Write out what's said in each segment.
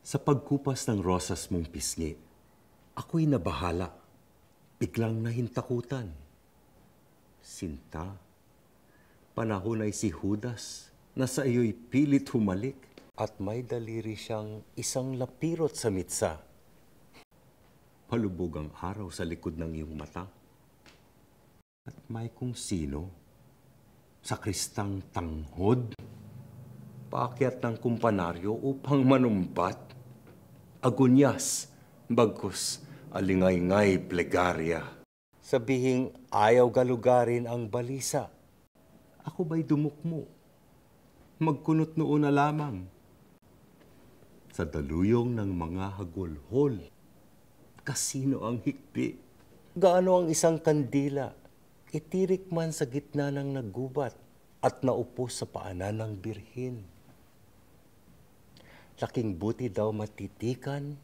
Sa pagkupas ng rosas mong pisngi, ako'y nabahala. Biglang nahintakutan. Sinta, panahon ay si Judas na sa iyo'y pilit humalik at may daliri siyang isang lapirot sa mitsa. Palubog ang araw sa likod ng iyong mata. At may kung sino, sa kristang tanghod, paakyat ng kumpanaryo upang manumbat. Agunyas, bagkus, alingay-ngay plegarya. Sabihing ayaw galugarin ang balisa. Ako ba'y dumukmo? Magkunot noon na lamang. Sa daluyong ng mga hagulhol, kasino ang hikbi? Gaano ang isang kandila? Itirik man sa gitna ng naggubat at naupo sa paanan ng birhin. Laking buti daw matitikan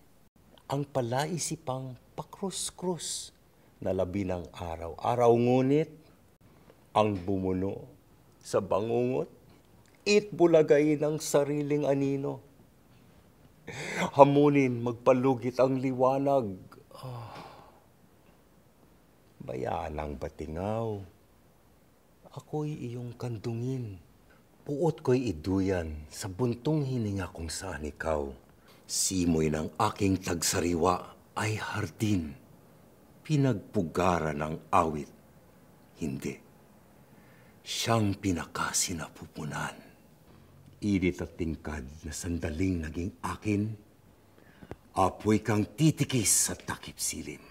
ang palaisipang pakrus-krus na labi ng araw-araw, ngunit ang bumuno sa bangungot, itbulagayin ang sariling anino. Hamunin magpalugit ang liwanag. Bayaan ang batingaw. Ako'y iyong kandungin. Puot ko'y iduyan sa buntong hininga kung saan ikaw. Simoy ng aking tagsariwa ay hardin. Pinagpugara ng awit. Hindi. Siyang pinakasinapupunan. Init at tingkad na sandaling naging akin. Apoy kang titikis sa takip silim.